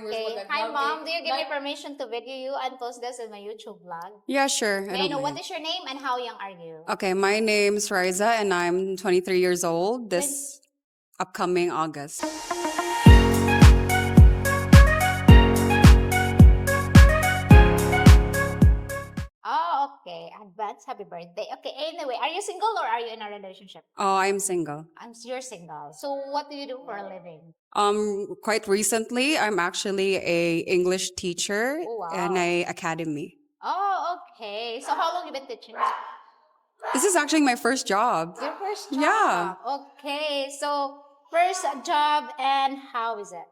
Okay. Hi, Mom. Do you give me permission to video you and post this in my YouTube vlog? Yeah, sure. I May I don't know what mind. is your name and how young are you? Okay, my name's Risa and I'm 23 years old this upcoming August. Oh, okay. Advance happy birthday. Okay. Anyway, are you single or are you in a relationship? Oh, I'm single. You're single. So what do you do for a living? Quite recently, I'm actually a English teacher Oh, in wow. a academy. Oh, okay. So how long you been teaching? This is actually my first job. Your first job. Yeah. Okay. So first job and how is it?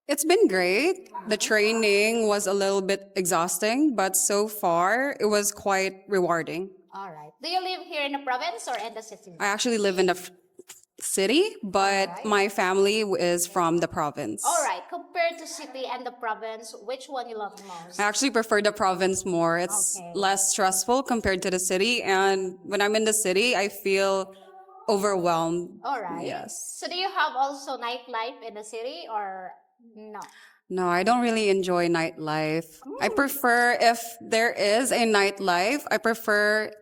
It's been great. The training was a little bit exhausting, but so far it was quite rewarding. All right. Do you live here in the province or in the city? I actually live in the city, but Alright. my family is from the province. All right. Compared to city and the province, which one you love the most? I actually prefer the province more. It's Okay. less stressful compared to the city, and when I'm in the city, I feel overwhelmed. All right. Yes. So do you have also nightlife in the city or no? No, I don't really enjoy nightlife. I prefer, if there is a nightlife, I prefer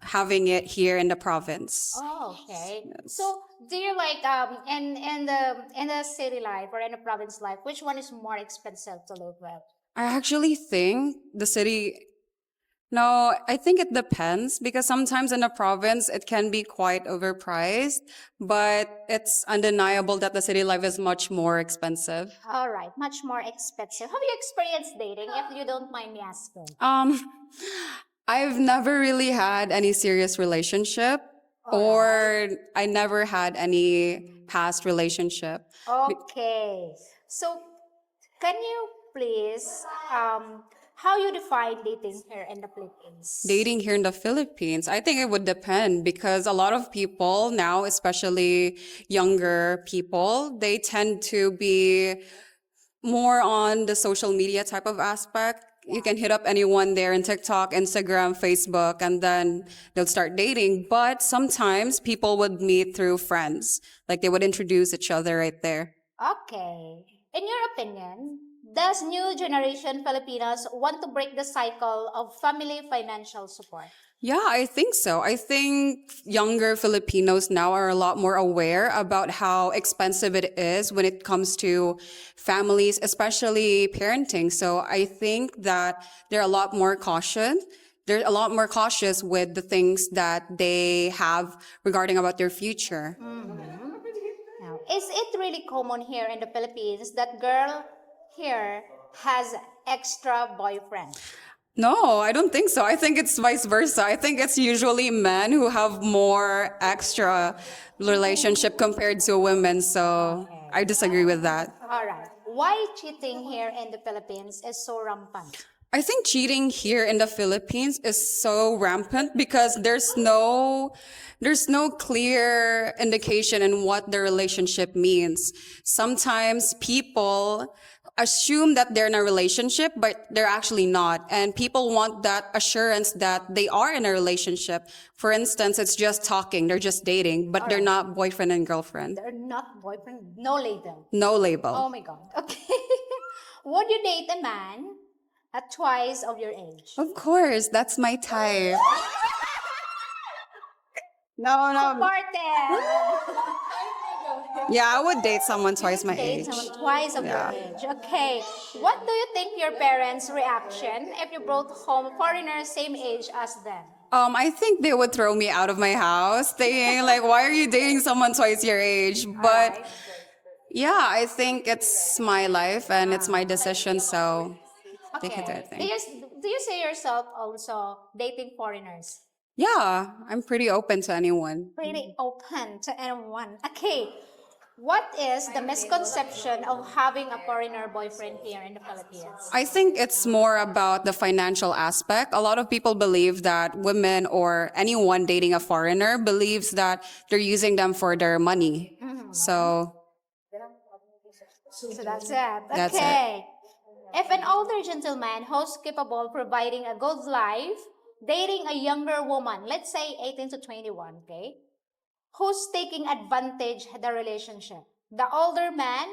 having it here in the province. Oh, okay. So do you like in the city life or in the province life, which one is more expensive to live with? I actually think the city. No, I think it depends because sometimes in the province it can be quite overpriced, but it's undeniable that the city life is much more expensive. All right, much more expensive. Have you experienced dating, if you don't mind me asking? Um, I've never really had any serious relationship, or I never had any past relationship. Okay. So, can you please how you define dating here in the Philippines? Dating here in the Philippines, I think it would depend because a lot of people now, especially younger people, they tend to be more on the social media type of aspect. You can hit up anyone there in TikTok, Instagram, Facebook, and then they'll start dating. But sometimes people would meet through friends. Like they would introduce each other right there. Okay. In your opinion, does new generation Filipinos want to break the cycle of family financial support? Yeah, I think so. I think younger Filipinos now are a lot more aware about how expensive it is when it comes to families, especially parenting. So I think that they're a lot more cautious. They're a lot more cautious with the things that they have regarding about their future. Now, is it really common here in the Philippines that girl here has extra boyfriend? No, I don't think so. I think it's vice versa. I think it's usually men who have more extra relationship compared to women. So I disagree with that. All right. Why cheating here in the Philippines is so rampant? I think cheating here in the Philippines is so rampant because there's no clear indication in what the relationship means. Sometimes people assume that they're in a relationship, but they're actually not. And people want that assurance that they are in a relationship. For instance, it's just talking, they're just dating, but they're not boyfriend and girlfriend. They're not boyfriend, no label. No label. Oh my God. Okay. Would you date a man at twice of your age? Of course, that's my type. No. Martin! Yeah, I would date someone twice my Date age. someone twice of your age. Okay. What do you think your parents' reaction if you brought home a foreigner same age as them? I think they would throw me out of my house, saying like, "Why are you dating someone twice your age?" But yeah, I think it's my life and it's my decision, so they can do Okay. it. Do you see yourself also dating foreigners? Yeah, I'm pretty open to anyone. Pretty open to anyone. Okay. What is the misconception of having a foreigner boyfriend here in the Philippines? I think it's more about the financial aspect. A lot of people believe that women or anyone dating a foreigner believes that they're using them for their money. So So that's it. That's Okay. If an older gentleman who's capable of providing a good life, dating a younger woman, let's say 18 to 21, okay? Who's taking advantage of the relationship? The older man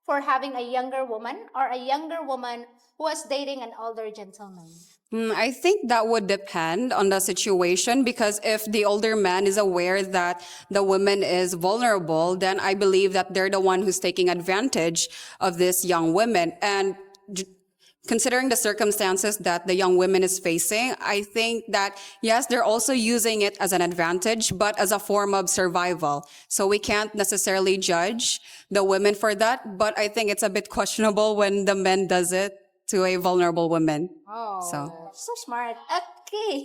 for having a younger woman or a younger woman who was dating an older gentleman? I think that would depend on the situation because if the older man is aware that the woman is vulnerable, then I believe that they're the one who's taking advantage of this young woman. And considering the circumstances that the young woman is facing, I think that yes, they're also using it as an advantage, but as a form of survival. So we can't necessarily judge the women for that, but I think it's a bit questionable when the man does it to a vulnerable woman. So smart. Okay.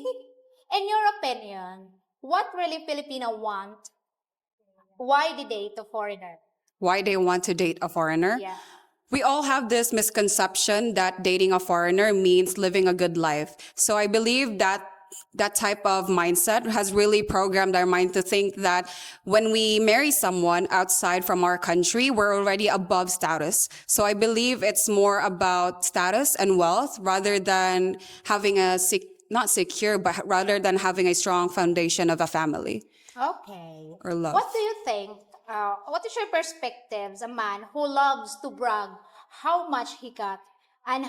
In your opinion, what really Filipino want? Why they date a foreigner? Why they want to date a foreigner? Yeah. We all have this misconception that dating a foreigner means living a good life. So I believe that that type of mindset has really programmed our mind to think that when we marry someone outside from our country, we're already above status. So I believe it's more about status and wealth rather than having not secure, but rather than having a strong foundation of a family Okay. or love. What do you think? What is your perspective as a man who loves to brag how much he got and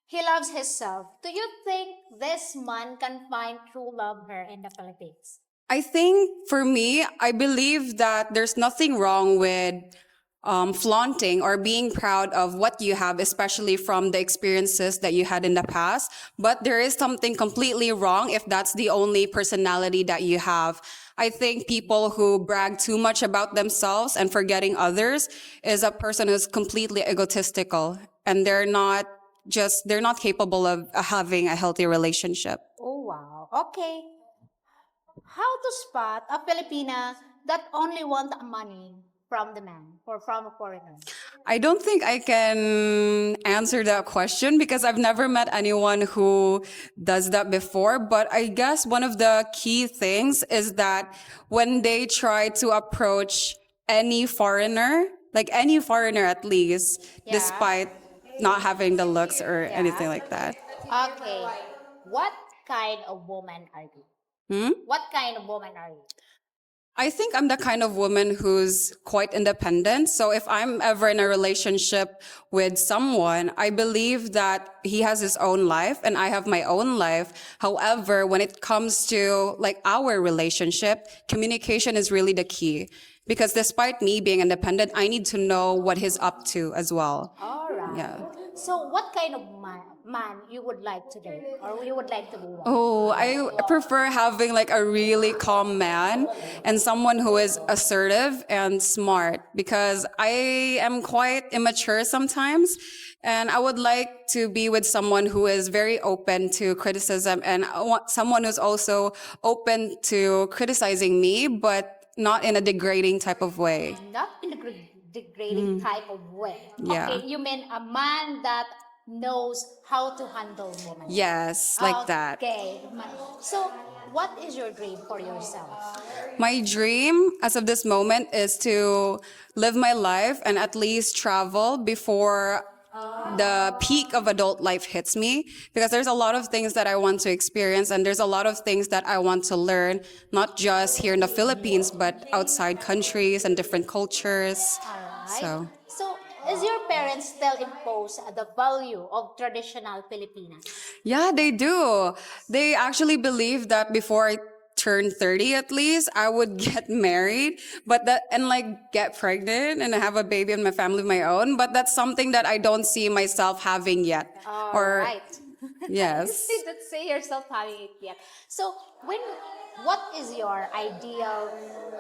he loves himself? Do you think this man can find true love here in the Philippines? I think for me, I believe that there's nothing wrong with flaunting or being proud of what you have, especially from the experiences that you had in the past. But there is something completely wrong if that's the only personality that you have. I think people who brag too much about themselves and forgetting others is a person who's completely egotistical and they're not capable of having a healthy relationship. Oh, wow. Okay. How to spot a Filipina that only want money from the man or from a foreigner? I don't think I can answer that question because I've never met anyone who does that before. But I guess one of the key things is that when they try to approach any foreigner, like any foreigner at least, Yeah. despite not having the looks or anything like that. Okay. What kind of woman are you? What kind of woman are you? I think I'm the kind of woman who's quite independent. So if I'm ever in a relationship with someone, I believe that he has his own life and I have my own life. However, when it comes to like our relationship, communication is really the key. Because despite me being independent, I need to know what he's up to as well. All right. Yeah. So, what kind of man you would like to date, or you would like to be one? Oh, I prefer having like a really calm man and someone who is assertive and smart because I am quite immature sometimes. And I would like to be with someone who is very open to criticism and I want someone who's also open to criticizing me, but not in a degrading type of way. Not in a degrading type of way. Yeah. Okay, you mean a man that knows how to handle women. Yes, like that. Okay. So, what is your dream for yourself? My dream as of this moment is to live my life and at least travel before the peak of adult life hits me because there's a lot of things that I want to experience and there's a lot of things that I want to learn, not just here in the Philippines, but outside countries and different cultures. All right. So, Is your parents still impose the value of traditional Filipinas? yeah, they do. They actually believe that before I turn 30 at least, I would get married, and like get pregnant and have a baby and my family of my own. But that's something that I don't see myself having yet. All right. Yes. You didn't say yourself having it yet. So, what is your ideal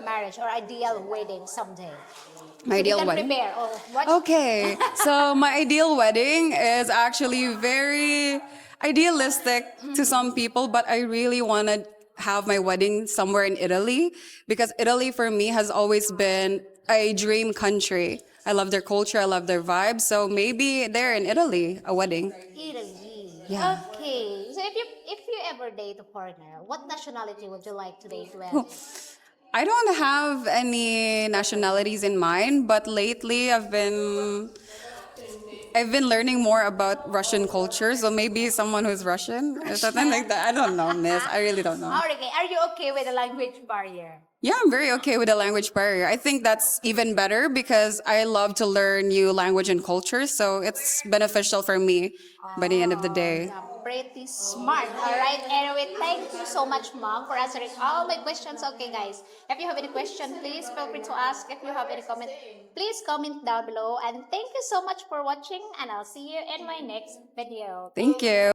marriage or ideal wedding someday? My So we ideal can wedding. prepare. What? Okay, so my ideal wedding is actually very idealistic to some people, but I really want to have my wedding somewhere in Italy because Italy for me has always been a dream country. I love their culture, I love their vibe, so maybe there in Italy, a wedding. Italy. Yeah. Okay. So if you ever date a partner, what nationality would you like to date with? I don't have any nationalities in mind, but lately I've been I've been learning more about Russian culture, so maybe someone who's Russian or something like that. I don't know, miss. I really don't know. Okay, are you okay with the language barrier? Yeah, I'm very okay with the language barrier. I think that's even better because I love to learn new language and culture, so it's beneficial for me by the end of the day. Yeah, pretty smart. All right. Anyway, thank you so much, Mom, for answering all my questions. Okay, guys. If you have any question, please feel free to ask. If you have any comment, please comment down below. And thank you so much for watching. And I'll see you in my next video. Thank you.